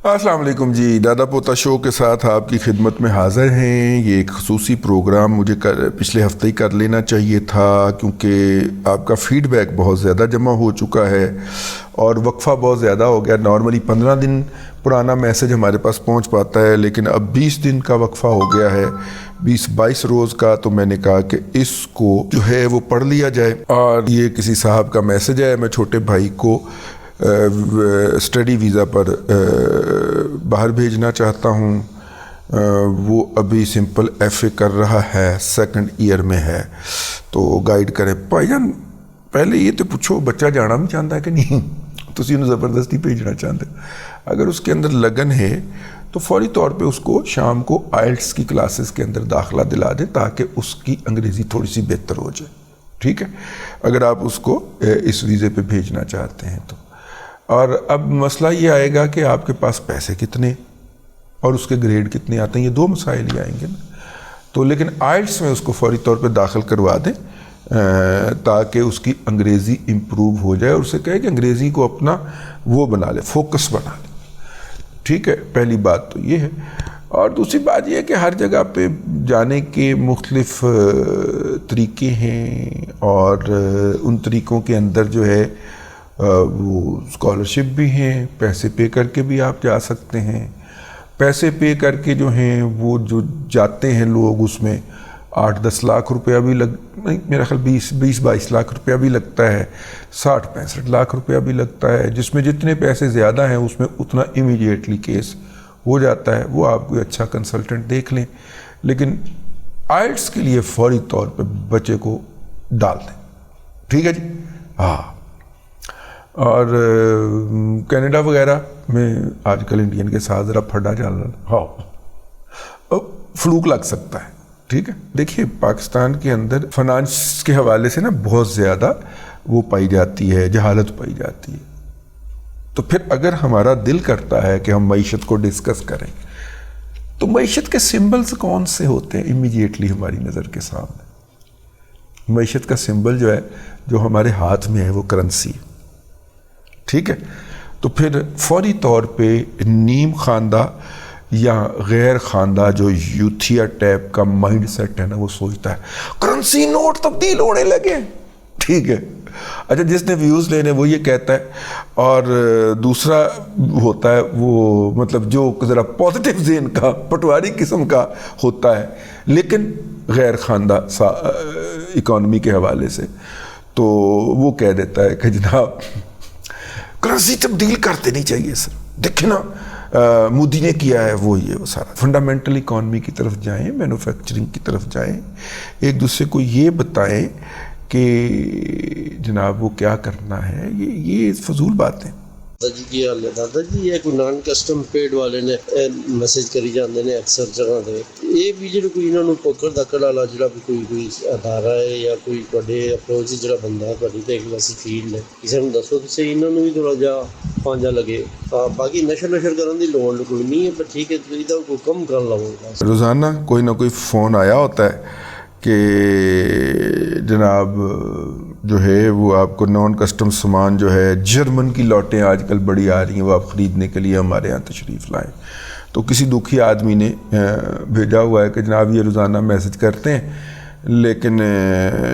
अस्सलाम वालेकुम जी। दादा पोता शो के साथ आपकी खिदमत में हाज़िर हैं। ये एक खसूसी प्रोग्राम मुझे पिछले हफ्ते ही कर लेना चाहिए था, क्योंकि आपका फ़ीडबैक बहुत ज़्यादा जमा हो चुका है और वक्फ़ा बहुत ज़्यादा हो गया। नॉर्मली 15 दिन पुराना मैसेज हमारे पास पहुंच पाता है, लेकिन अब 20 दिन का वक्फ़ा हो गया है, 20-22 रोज़ का। तो मैंने कहा कि इसको जो है वो पढ़ लिया जाए। और ये किसी साहब का मैसेज है। मैं छोटे भाई को स्टडी वीज़ा पर बाहर भेजना चाहता हूँ। वो अभी सिंपल एफए कर रहा है, सेकंड ईयर में है, तो गाइड करें। भाईजान पहले ये तो पूछो, बच्चा जाना भी चाहता है कि नहीं? तुसी उन्हें ज़बरदस्ती भेजना चाहते हो? अगर उसके अंदर लगन है तो फौरी तौर पे उसको शाम को आइल्ट्स की क्लासेस के अंदर दाखिला दिला दें, ताकि उसकी अंग्रेज़ी थोड़ी सी बेहतर हो जाए। ठीक है, अगर आप उसको इस वीज़े पे भेजना चाहते हैं तो। और अब मसला ये आएगा कि आपके पास पैसे कितने और उसके ग्रेड कितने आते हैं, ये दो मसाइल ही आएंगे ना। तो लेकिन आइल्ट्स में उसको फौरी तौर पे दाखिल करवा दें, ताकि उसकी अंग्रेज़ी इम्प्रूव हो जाए और उसे कहे कि अंग्रेज़ी को अपना वो बना ले, फोकस बना ले। ठीक है, पहली बात तो ये है। और दूसरी बात ये है कि हर जगह पे जाने के मुख्तलिफ तरीके हैं, और उन तरीक़ों के अंदर जो है वो स्कॉलरशिप भी हैं, पैसे पे करके भी आप जा सकते हैं। पैसे पे करके जो हैं वो जो जाते हैं लोग, उसमें 8-10 लाख रुपया भी नहीं, मेरा ख्याल 20-22 लाख रुपया भी लगता है, 60-65 लाख रुपया भी लगता है, जिसमें जितने पैसे ज़्यादा हैं उसमें उतना इमीडिएटली केस हो जाता है। वो आप कोई अच्छा कंसल्टेंट देख लें, लेकिन आइल्ट्स के लिए फौरी तौर पे बच्चे को डाल दें। ठीक है जी, हाँ। और कनाडा वगैरह में आजकल इंडियन के साथ ज़रा फड्डा चल रहा, हाँ, फ्लूक लग सकता है। ठीक है, देखिए पाकिस्तान के अंदर फाइनेंस के हवाले से ना बहुत ज़्यादा वो पाई जाती है, जहालत पाई जाती है। तो फिर अगर हमारा दिल करता है कि हम मईशत को डिस्कस करें, तो मईशत के सिंबल्स कौन से होते हैं इमीडिएटली हमारी नज़र के सामने? मईशत का सिंबल जो है, जो हमारे हाथ में है, वो करेंसी है। ठीक है, तो फिर फौरी तौर पे नीम खानदा या गैर खानदा जो यूथिया टाइप का माइंड सेट है ना, वो सोचता है करेंसी नोट तब्दील होने लगे। ठीक है, अच्छा, जिसने व्यूज़ लेने वो ये कहता है। और दूसरा होता है वो, मतलब जो ज़रा पॉजिटिव ज़ेन का पटवारी किस्म का होता है, लेकिन गैर खानदा इकॉनमी के हवाले से, तो वो कह देता है कि जनाब करेंसी तब्दील कर देनी चाहिए सर। देखिए ना मोदी ने किया है, वो ये वो सारा। फंडामेंटल इकॉनमी की तरफ जाएं, मैन्युफैक्चरिंग की तरफ जाएं, एक दूसरे को ये बताएं कि जनाब वो क्या करना है। ये फजूल बातें। दादाजी की हाल है दादाजी, ये कोई नॉन कस्टम पेड वाले ने मैसेज करी जाते हैं अक्सर जगह पे। ये भी जो कोई इन्होंने पकड़ दकड़ वाला जो कोई अदारा है या कोई बड़े अप्रोच जो बंदा है बड़ी देख वैसी फील्ड है, किसी ने दसो तो सही, इन्होंने भी थोड़ा जा पांजा लगे। बाकी नशर करने की लोड़ कोई नहीं है, पर ठीक है कोई कम कर लो। रोज़ाना कोई ना कोई फ़ोन आया होता है कि जनाब जो है वो आपको नॉन कस्टम सामान जो है, जर्मन की लौटें आजकल बड़ी आ रही हैं, वो आप ख़रीदने के लिए हमारे यहाँ तशरीफ़ लाएं। तो किसी दुखी आदमी ने भेजा हुआ है कि जनाब ये रोज़ाना मैसेज करते हैं, लेकिन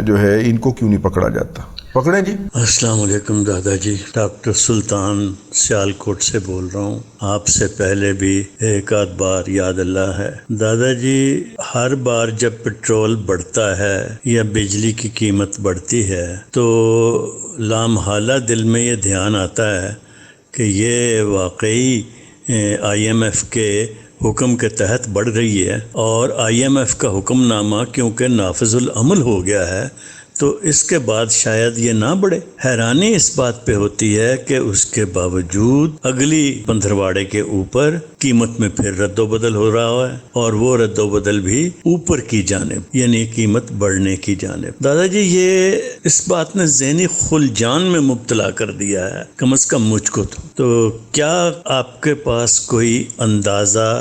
जो है इनको क्यों नहीं पकड़ा जाता? पकड़ें जी। अस्सलाम वालेकुम दादाजी, डॉक्टर सुल्तान सियालकोट से बोल रहा हूँ। आपसे पहले भी एक आध बार याद अल्लाह है दादाजी, हर बार जब पेट्रोल बढ़ता है या बिजली की कीमत बढ़ती है तो लामहाला दिल में ये ध्यान आता है कि ये वाकई IMF के हुक्म के तहत बढ़ रही है, और IMF का हुक्मनामा क्योंकि नाफिजुल अमल हो गया है तो इसके बाद शायद ये ना बढ़े। हैरानी इस बात पे होती है कि उसके बावजूद अगली पंद्रवाड़े के ऊपर कीमत में फिर रद्दोबदल हो रहा है, और वो रद्दोबदल भी ऊपर की जानिब, यानी कीमत बढ़ने की जानिब। दादाजी ये इस बात ने ज़हनी खुलजान में मुब्तला कर दिया है, कम से कम मुझको तो क्या आपके पास कोई अंदाज़ा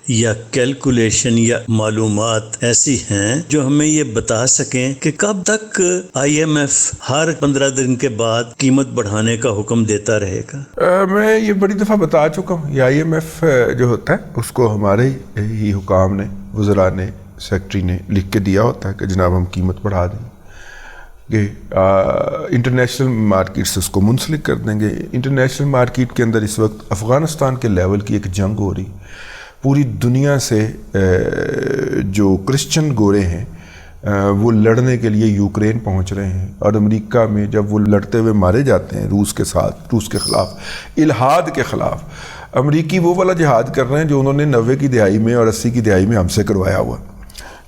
یا کیلکولیشن یا معلومات ایسی ہیں جو ہمیں یہ بتا سکیں کہ کب تک IMF ہر 15 دن کے بعد قیمت بڑھانے کا حکم دیتا رہے گا؟ میں یہ بڑی دفعہ بتا چکا ہوں، یہ IMF جو ہوتا ہے اس کو ہمارے ہی حکام نے، وزراء نے، سیکٹری نے لکھ کے دیا ہوتا ہے کہ جناب ہم قیمت بڑھا دیں گے، انٹرنیشنل مارکیٹ سے اس کو منسلک کر دیں گے۔ انٹرنیشنل مارکیٹ کے اندر اس وقت افغانستان کے لیول کی ایک جنگ ہو رہی، پوری دنیا سے جو کرسچن گورے ہیں وہ لڑنے کے لیے یوکرین پہنچ رہے ہیں، اور امریکہ میں جب وہ لڑتے ہوئے مارے جاتے ہیں روس کے ساتھ، روس کے خلاف، الحاد کے خلاف، امریکی وہ والا جہاد کر رہے ہیں جو انہوں نے 90 کی دہائی میں اور 80 کی دہائی میں ہم سے کروایا ہوا۔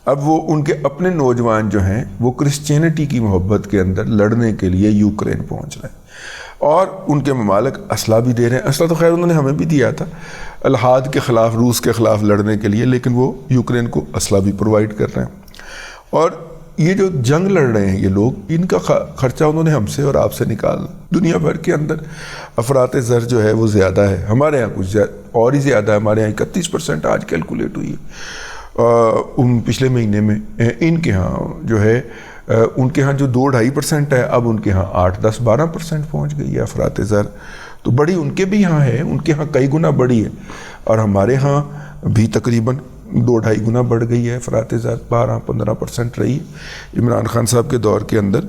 اب وہ ان کے اپنے نوجوان جو ہیں وہ کرسچینٹی کی محبت کے اندر لڑنے کے لیے یوکرین پہنچ رہے ہیں، اور ان کے ممالک اسلحہ بھی دے رہے ہیں۔ اسلحہ تو خیر انہوں نے ہمیں بھی دیا تھا الحاد کے خلاف، روس کے خلاف لڑنے کے لیے، لیکن وہ یوکرین کو اسلحہ بھی پرووائڈ کر رہے ہیں۔ اور یہ جو جنگ لڑ رہے ہیں یہ لوگ، ان کا خرچہ انہوں نے ہم سے اور آپ سے نکالنا۔ دنیا بھر کے اندر افراط زر جو ہے وہ زیادہ ہے، ہمارے ہاں کچھ اور ہی زیادہ ہے، ہمارے ہاں 31% آج کیلکولیٹ ہوئی ہے پچھلے مہینے میں۔ ان کے ہاں جو ہے ان کے ہاں جو 2-2.5% ہے، اب ان کے ہاں 8-10-12% پہنچ گئی ہے افراط زر، تو بڑی ان کے بھی ہاں ہے، ان کے ہاں کئی گنا بڑی ہے، اور ہمارے ہاں بھی تقریباً 2-2.5 گنا بڑھ گئی ہے افراط زر، 12-15% رہی عمران خان صاحب کے دور کے اندر،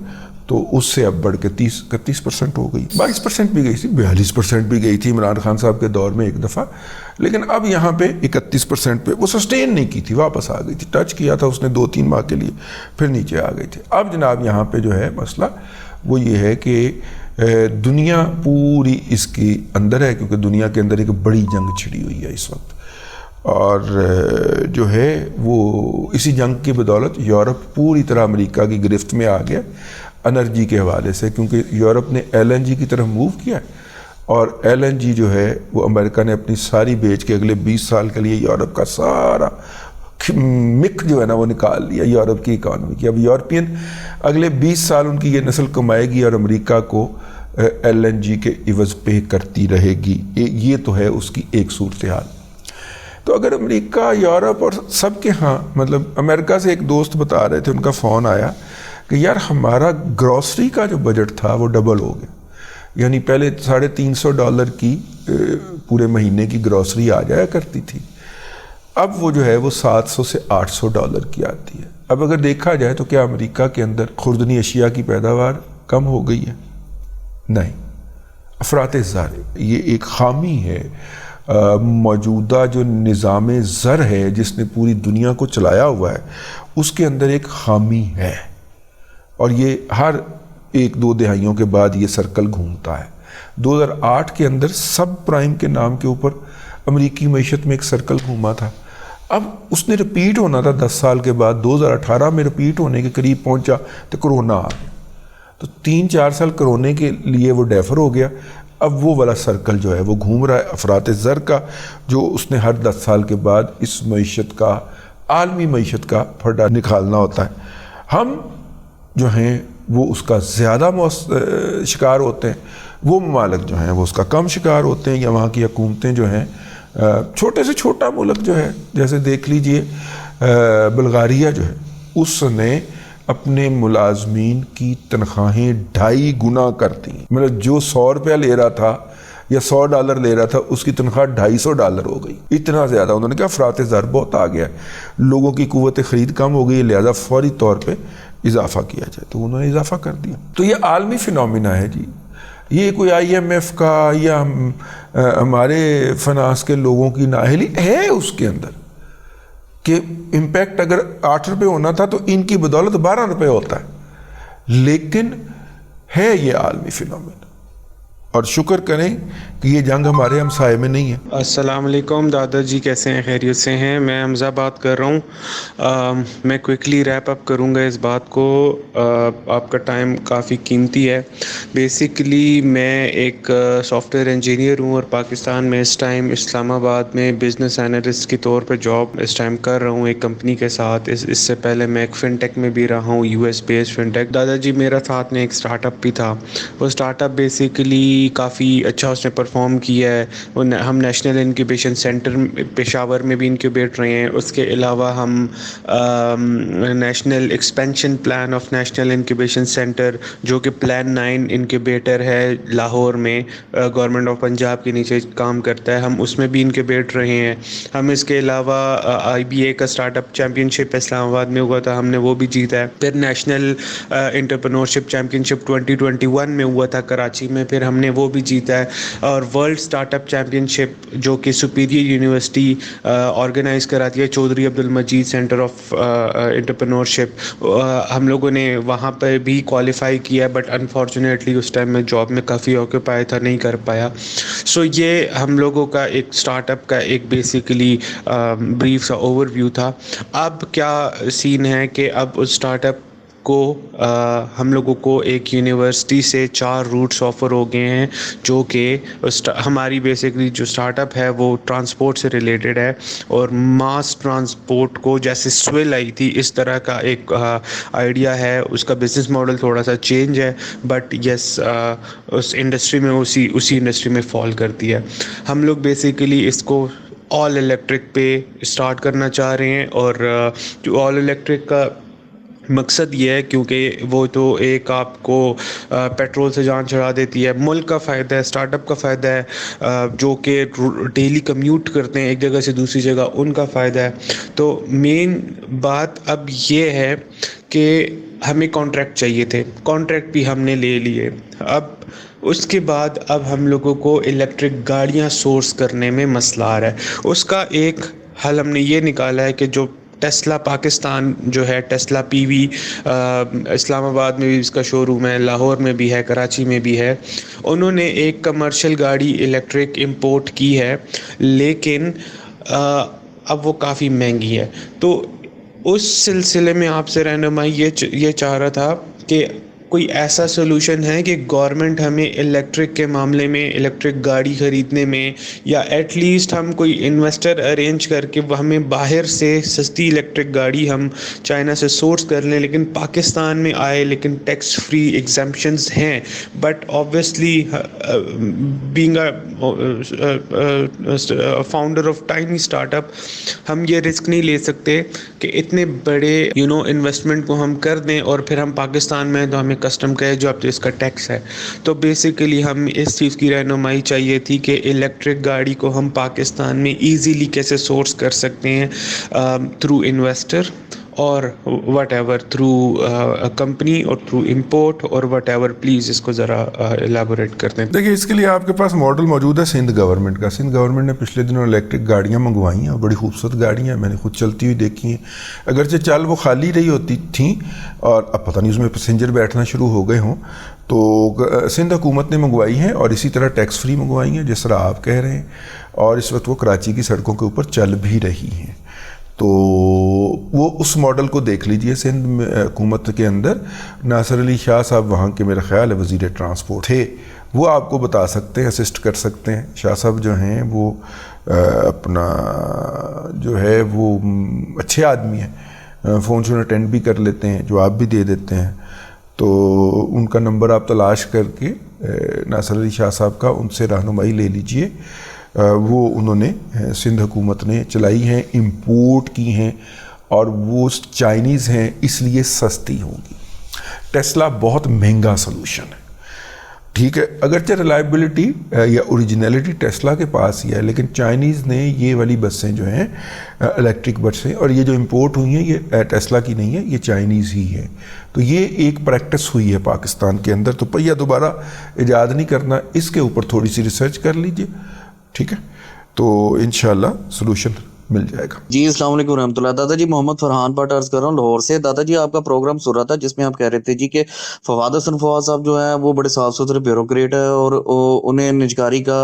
تو اس سے اب بڑھ کے 30-31% ہو گئی، 22% بھی گئی تھی، 42% بھی گئی تھی عمران خان صاحب کے دور میں ایک دفعہ، لیکن اب یہاں پہ 31% پہ وہ سسٹین نہیں کی تھی، واپس آ گئی تھی، ٹچ کیا تھا اس نے 2-3 ماہ کے لیے، پھر نیچے آ گئی تھی۔ اب جناب یہاں پہ جو ہے مسئلہ وہ یہ ہے کہ دنیا پوری اس کے اندر ہے، کیونکہ دنیا کے اندر ایک بڑی جنگ چھڑی ہوئی ہے اس وقت، اور جو ہے وہ اسی جنگ کی بدولت یورپ پوری طرح امریکہ کی گرفت میں آ گیا انرجی کے حوالے سے، کیونکہ یورپ نے LNG کی طرف موو کیا ہے، اور LNG جو ہے وہ امریکہ نے اپنی ساری بیچ کے اگلے 20 سال کے لیے یورپ کا سارا مک جو ہے نا وہ نکال لیا یورپ کی اکانومی کی۔ اب یورپین اگلے 20 سال ان کی یہ نسل کمائے گی اور امریکہ کو LNG کے عوض پے کرتی رہے گی، یہ تو ہے اس کی ایک صورتحال۔ تو اگر امریکہ، یورپ اور سب کے ہاں، مطلب امریکہ سے ایک دوست بتا رہے تھے، ان کا فون آیا کہ یار ہمارا گروسری کا جو بجٹ تھا وہ ڈبل ہو گیا، یعنی پہلے $350 کی پورے مہینے کی گروسری آ جایا کرتی تھی، اب وہ جو ہے وہ $700 سے $800 کی آتی ہے۔ اب اگر دیکھا جائے تو کیا امریکہ کے اندر خوردنی اشیاء کی پیداوار کم ہو گئی ہے؟ نہیں، افراط زر یہ ایک خامی ہے، موجودہ جو نظام زر ہے جس نے پوری دنیا کو چلایا ہوا ہے اس کے اندر ایک خامی ہے، اور یہ ہر 1-2 دہائیوں کے بعد یہ سرکل گھومتا ہے۔ 2008 کے اندر سب پرائم کے نام کے اوپر امریکی معیشت میں ایک سرکل گھوما تھا، اب اس نے رپیٹ ہونا تھا 10 سال کے بعد، 2018 میں رپیٹ ہونے کے قریب پہنچا تو کرونا آ گیا، تو 3-4 سال کرونے کے لیے وہ ڈیفر ہو گیا۔ اب وہ والا سرکل جو ہے وہ گھوم رہا ہے افراط زر کا، جو اس نے ہر 10 سال کے بعد اس معیشت کا، عالمی معیشت کا پھڈا نکالنا ہوتا ہے۔ ہم جو ہیں وہ اس کا زیادہ شکار ہوتے ہیں، وہ ممالک جو ہیں وہ اس کا کم شکار ہوتے ہیں، یا وہاں کی حکومتیں جو ہیں، چھوٹے سے چھوٹا ملک جو ہے، جیسے دیکھ لیجئے بلغاریہ جو ہے، اس نے اپنے ملازمین کی تنخواہیں 2.5 گنا کر دی، مطلب جو $100 لے رہا تھا یا $100 لے رہا تھا اس کی تنخواہ $250 ہو گئی، اتنا زیادہ انہوں نے کہا افراط زر بہت آ گیا ہے، لوگوں کی قوت خرید کم ہو گئی، لہذا فوری طور پہ اضافہ کیا جائے، تو انہوں نے اضافہ کر دیا۔ تو یہ عالمی فینومینا ہے جی، یہ کوئی IMF کا یا ہمارے فنانس کے لوگوں کی نااہلی ہے اس کے اندر، کہ امپیکٹ اگر $8 ہونا تھا تو ان کی بدولت $12 ہوتا ہے، لیکن ہے یہ عالمی فینومینا، اور شکر کریں کہ یہ جنگ ہمارے ہمسائے میں نہیں ہے۔ السلام علیکم دادا جی، کیسے ہیں؟ خیریت سے ہیں؟ میں حمزہ بات کر رہا ہوں۔ میں کوئکلی ریپ اپ کروں گا اس بات کو، آپ کا ٹائم کافی قیمتی ہے۔ بیسیکلی میں ایک سافٹ ویئر انجینئر ہوں، اور پاکستان میں اس ٹائم اسلام آباد میں بزنس انالسٹ کے طور پہ جاب اس ٹائم کر رہا ہوں ایک کمپنی کے ساتھ۔ اس سے پہلے میں ایک فن ٹیک میں بھی رہا ہوں، US بیسڈ فن ٹیک۔ دادا جی میرا ساتھ میں ایک اسٹارٹ اپ بھی تھا، وہ اسٹارٹ اپ بیسیکلی काफ़ी अच्छा उसने परफॉर्म किया है. हम नेशनल इंक्यूबेशन सेंटर पेशावर में भी इंक्यूबेट रहे हैं. उसके अलावा हम national expansion plan of national incubation centre जो कि प्लान 9 इंक्यूबेटर है लाहौर में, गवर्नमेंट ऑफ पंजाब के नीचे काम करता है, हम उसमें भी इंक्यूबेट रहे हैं. हम इसके अलावा IBA का स्टार्टअप चैम्पियनशिप इस्लामाबाद में हुआ था, हमने वो भी जीता है. फिर नेशनल एंटरप्रेन्योरशिप चैम्पियनशिप 2021 में हुआ था कराची में, फिर हमने वो भी जीता है. और वर्ल्ड स्टार्टअप चैम्पियनशिप जो कि सुपीरियर यूनिवर्सिटी ऑर्गेनाइज कराती है, चौधरी अब्दुल मजीद सेंटर ऑफ एंटरप्रेन्योरशिप, हम लोगों ने वहाँ पर भी क्वालिफाई किया, बट अनफॉर्चुनेटली उस टाइम में जॉब में काफ़ी ऑक्यूपाई था, नहीं कर पाया. सो ये हम लोगों का एक स्टार्टअप का एक बेसिकली ब्रीफ सा ओवरव्यू था. अब क्या सीन है कि अब उस स्टार्टअप को हम लोगों को एक यूनिवर्सिटी से 4 रूट्स ऑफ़र हो गए हैं, जो कि हमारी बेसिकली जो स्टार्टअप है वो ट्रांसपोर्ट से रिलेटेड है. और मास ट्रांसपोर्ट को जैसे स्विल आई थी इस तरह का एक आइडिया है. उसका बिज़नेस मॉडल थोड़ा सा चेंज है, बट यस उस इंडस्ट्री में उसी इंडस्ट्री में फॉल करती है. हम लोग बेसिकली इसको ऑल इलेक्ट्रिक पे स्टार्ट करना चाह रहे हैं. और जो ऑल इलेक्ट्रिक का मकसद ये है, क्योंकि वो तो एक आपको पेट्रोल से जान चढ़ा देती है, मुल्क का फ़ायदा है, स्टार्टअप का फ़ायदा है, जो कि डेली कम्यूट करते हैं एक जगह से दूसरी जगह, उनका फ़ायदा है. तो मेन बात अब ये है कि हमें कॉन्ट्रैक्ट चाहिए थे, कॉन्ट्रैक्ट भी हमने ले लिए. अब उसके बाद अब हम लोगों को इलेक्ट्रिक गाड़ियाँ सोर्स करने में मसला आ रहा है. उसका एक हल हमने ये निकाला है कि जो टेस्ला पाकिस्तान जो है, टेस्ला PV इस्लामाबाद में भी इसका शोरूम है, लाहौर में भी है, कराची में भी है. उन्होंने एक कमर्शियल गाड़ी इलेक्ट्रिक इंपोर्ट की है, लेकिन अब वो काफ़ी महंगी है. तो उस सिलसिले में आपसे रहनुमाई ये चाह रहा था कि कोई ऐसा सोल्यूशन है कि गवर्नमेंट हमें इलेक्ट्रिक के मामले में, इलेक्ट्रिक गाड़ी ख़रीदने में, या एटलीस्ट हम कोई इन्वेस्टर अरेंज करके हमें बाहर से सस्ती इलेक्ट्रिक गाड़ी हम चाइना से सोर्स कर लें, लेकिन पाकिस्तान में आए, लेकिन टैक्स फ्री एग्जम्पशंस हैं. But obviously being a founder of tiny startup, हम ये रिस्क नहीं ले सकते कि इतने बड़े इन्वेस्टमेंट को हम कर दें और फिर हम पाकिस्तान में तो हमें कस्टम का है जो अब तो इसका टैक्स है. तो बेसिकली हम इस चीज़ की रहनुमाई चाहिए थी कि इलेक्ट्रिक गाड़ी को हम पाकिस्तान में इजीली कैसे सोर्स कर सकते हैं थ्रू इन्वेस्टर और वट एवर, थ्रू कंपनी और थ्रू इंपोर्ट और वट एवर. प्लीज़ इसको ज़रा एलाबोरेट कर दें. देखिए, इसके लिए आपके पास मॉडल मौजूद है सिंध गवर्नमेंट का. सिंध गवर्नमेंट ने पिछले दिनों इलेक्ट्रिक गाड़ियाँ मंगवाई हैं और बड़ी खूबसूरत गाड़ियाँ हैं, मैंने खुद चलती हुई देखी हैं. अगरचे चाल वो खाली रही होती थी और अब पता नहीं उसमें पैसेंजर बैठना शुरू हो गए हों. तो सिंध हुकूमत ने मंगवाई हैं और इसी तरह टैक्स फ्री मंगवाई हैं जिस तरह आप कह रहे हैं, और इस वक्त वो कराची की सड़कों के ऊपर चल भी रही हैं. तो वो उस मॉडल को देख लीजिए. सिंध में हुकूमत के अंदर नासिर अली शाह साहब वहाँ के मेरा ख्याल है वज़ीर ट्रांसपोर्ट थे, वो आपको बता सकते हैं, असिस्ट कर सकते हैं. शाह साहब जो हैं वो अपना जो है वो अच्छे आदमी हैं, फ़ोन से अटेंड भी कर लेते हैं, जवाब भी दे देते हैं. तो उनका नंबर आप तलाश करके नासिर अली शाह साहब का उनसे रहनुमाई ले लीजिए. वो उन्होंने सिंध हुकूमत ने चलाई हैं, इंपोर्ट की हैं, और वो चाइनीज़ हैं इसलिए सस्ती होंगी. टेस्ला बहुत महंगा सलूशन है, ठीक है, अगरचे रिलायबिलिटी या ओरिजिनलिटी टेस्ला के पास ही है, लेकिन चाइनीज़ ने ये वाली बसें जो हैं इलेक्ट्रिक बसें, और ये जो इंपोर्ट हुई हैं ये टेस्ला की नहीं है, ये चाइनीज़ ही है. तो ये एक प्रैक्टिस हुई है पाकिस्तान के अंदर. तो पहिया दोबारा ईजाद नहीं करना, इसके ऊपर थोड़ी सी रिसर्च कर लीजिए, ठीक है, तो इंशाल्लाह सलूशन मिल जाएगा. जी अस्सलाम वालेकुम रहमतुल्लाह. दादाजी मोहम्मद फरहान भट्ट अर्ज कर रहा हूँ लाहौर से. दादाजी आपका प्रोग्राम सुन रहा था जिसमें आप कह रहे थे जी कि फवाद हसन फवाद साहब जो है वो बड़े साफ सुथरे ब्यूरोक्रेट है और उन्हें निजकारी का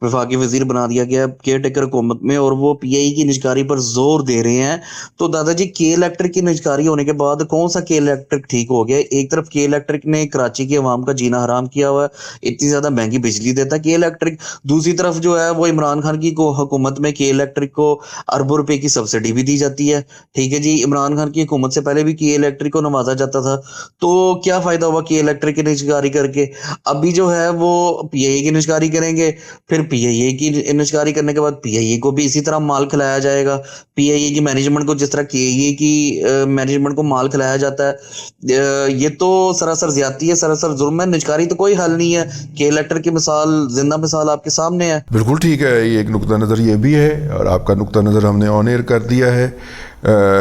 वफाकी वजीर बना दिया गया केयर टेकर हुकूमत में, और वो PI की निजकारी पर जोर दे रहे हैं. तो दादाजी के इलेक्ट्रिक की निजकारी होने के बाद कौन सा के इलेक्ट्रिक ठीक हो गया? एक तरफ के इलेक्ट्रिक ने कराची के अवाम का जीना हराम किया हुआ है, इतनी ज़्यादा महंगी बिजली देता है के इलेक्ट्रिक. दूसरी तरफ जो है वो इमरान खान की हुकूमत में के इलेक्ट्रिक को اربوں روپے کی سبسڈی بھی دی جاتی ہے. ٹھیک ہے جی. عمران خان کی حکومت سے پہلے بھی کی الیکٹرک کو نوازا جاتا تھا, تو کیا فائدہ ہوا کی الیکٹرک کی نجکاری کر کے؟ ابھی جو ہے وہ پی آئی اے کی نجکاری کریں گے, پھر پی آئی اے کی نجکاری کرنے کے بعد پی آئی اے کو بھی اسی طرح مال کھلایا جائے گا. پی آئی اے کی مینجمنٹ کو جس طرح کے اے کی مینجمنٹ کو مال کھلایا جاتا ہے, یہ تو سراسر زیادتی ہے, سراسر ظلم ہے. نجکاری تو کوئی حل نہیں ہے کہ الیکٹرک کی مثال, زندہ مثال آپ کے سامنے ہے. بالکل ٹھیک ہے, یہ ایک نقطہ نظر یہ بھی ہے, اور آپ کا نقطہ نظر ہم نے آن ایئر کر دیا ہے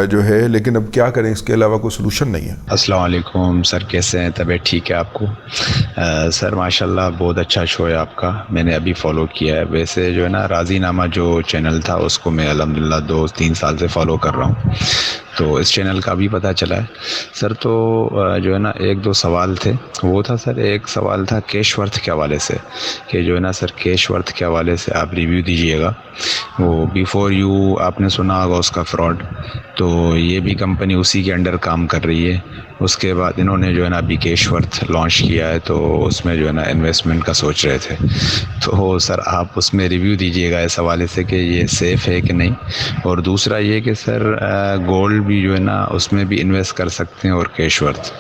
جو ہے, لیکن اب کیا کریں, اس کے علاوہ کوئی سلوشن نہیں ہے. السلام علیکم سر, کیسے ہیں؟ طبیعت ٹھیک ہے آپ کو؟ سر ماشاءاللہ بہت اچھا شو ہے آپ کا, میں نے ابھی فالو کیا ہے. ویسے جو ہے نا راضی نامہ جو چینل تھا اس کو میں الحمدللہ 2-3 سال سے فالو کر رہا ہوں, تو اس چینل کا بھی پتہ چلا ہے سر. تو جو ہے نا 1-2 سوال تھے. وہ تھا سر, ایک سوال تھا کیش ورتھ کے حوالے سے, کہ جو ہے نا سر کیش ورتھ کے حوالے سے آپ ریویو دیجئے گا. وہ بیفور یو آپ نے سنا ہوگا اس کا فراڈ, تو یہ بھی کمپنی اسی کے انڈر کام کر رہی ہے. اس کے بعد انہوں نے جو ہے نا ابھی کیش ورتھ لانچ کیا ہے, تو اس میں جو ہے نا انویسٹمنٹ کا سوچ رہے تھے. تو سر آپ اس میں ریویو دیجئے گا اس حوالے سے کہ یہ سیف ہے کہ نہیں. اور دوسرا یہ کہ سر گولڈ بھی جو ہے نا اس میں بھی انویسٹ کر سکتے ہیں اور کیش ورتھ,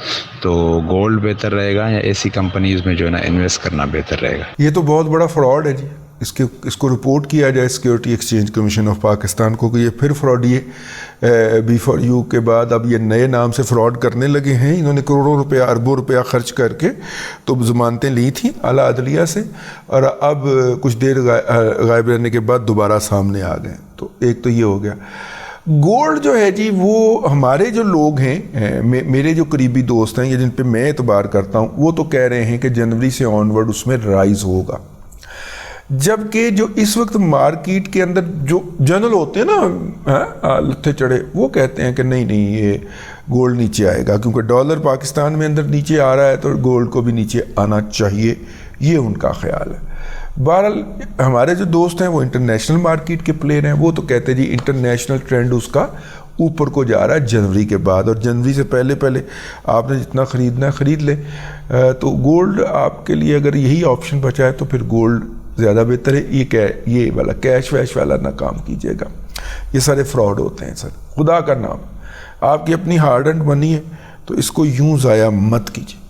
تو گولڈ بہتر رہے گا یا ایسی کمپنیز میں جو ہے نا انویسٹ کرنا بہتر رہے گا؟ یہ تو بہت بڑا فراڈ ہے جی. اس کو رپورٹ کیا جائے security exchange commission of Pakistan کو کہ یہ پھر فراڈ, یہ بی فار یو کے بعد اب یہ نئے نام سے فراڈ کرنے لگے ہیں. انہوں نے کروڑوں روپیہ, اربوں روپیہ خرچ کر کے تو ضمانتیں لی تھیں اعلیٰ عدلیہ سے, اور اب کچھ دیر غائب رہنے کے بعد دوبارہ سامنے آ گئے. تو ایک تو یہ ہو گیا. گولڈ جو ہے جی, وہ ہمارے جو لوگ ہیں, میرے جو قریبی دوست ہیں یا جن پہ میں اعتبار کرتا ہوں, وہ تو کہہ رہے ہیں کہ جنوری سے آن ورڈ اس میں رائز ہوگا. جبکہ جو اس وقت مارکیٹ کے اندر جو جنرل ہوتے ہیں نا لتھے چڑھے, وہ کہتے ہیں کہ نہیں یہ گولڈ نیچے آئے گا, کیونکہ ڈالر پاکستان میں اندر نیچے آ رہا ہے تو گولڈ کو بھی نیچے آنا چاہیے, یہ ان کا خیال ہے. بہرحال ہمارے جو دوست ہیں وہ انٹرنیشنل مارکیٹ کے پلیئر ہیں, وہ تو کہتے ہیں جی انٹرنیشنل ٹرینڈ اس کا اوپر کو جا رہا ہے جنوری کے بعد, اور جنوری سے پہلے آپ نے جتنا خریدنا ہے خرید لیں. تو گولڈ آپ کے لیے اگر یہی آپشن بچا ہے تو پھر گولڈ زیادہ بہتر ہے. یہ والا کیش ویش والا نہ کام کیجیے گا, یہ سارے فراڈ ہوتے ہیں سر. خدا کا نام, آپ کی اپنی ہارڈ اینڈ منی ہے تو اس کو یوں ضائع مت کیجیے.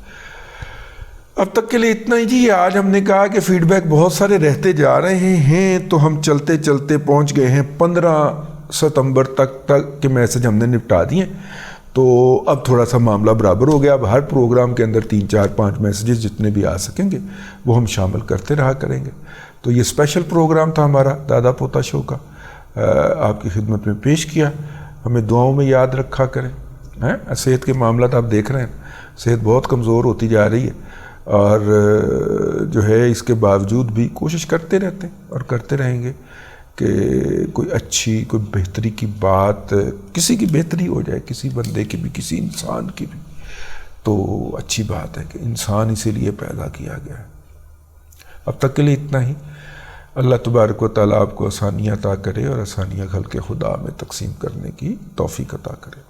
اب تک کے لیے اتنا ہی جی. آج ہم نے کہا کہ فیڈ بیک بہت سارے رہتے جا رہے ہیں, تو ہم چلتے چلتے پہنچ گئے ہیں 15 ستمبر تک کے میسج ہم نے نپٹا دیے. تو اب تھوڑا سا معاملہ برابر ہو گیا. اب ہر پروگرام کے اندر 3-4-5 میسیجز جتنے بھی آ سکیں گے وہ ہم شامل کرتے رہا کریں گے. تو یہ اسپیشل پروگرام تھا ہمارا دادا پوتا شو کا, آپ کی خدمت میں پیش کیا. ہمیں دعاؤں میں یاد رکھا کریں. صحت کے معاملات آپ دیکھ رہے ہیں, صحت بہت کمزور ہوتی جا رہی ہے, اور جو ہے اس کے باوجود بھی کوشش کرتے رہتے ہیں اور کرتے رہیں گے کہ کوئی اچھی, کوئی بہتری کی بات, کسی کی بہتری ہو جائے, کسی بندے کی بھی, کسی انسان کی بھی, تو اچھی بات ہے کہ انسان اسی لیے پیدا کیا گیا ہے. اب تک کے لیے اتنا ہی. اللہ تبارک و تعالیٰ آپ کو آسانیاں عطا کرے اور آسانیاں خلق خدا میں تقسیم کرنے کی توفیق عطا کرے.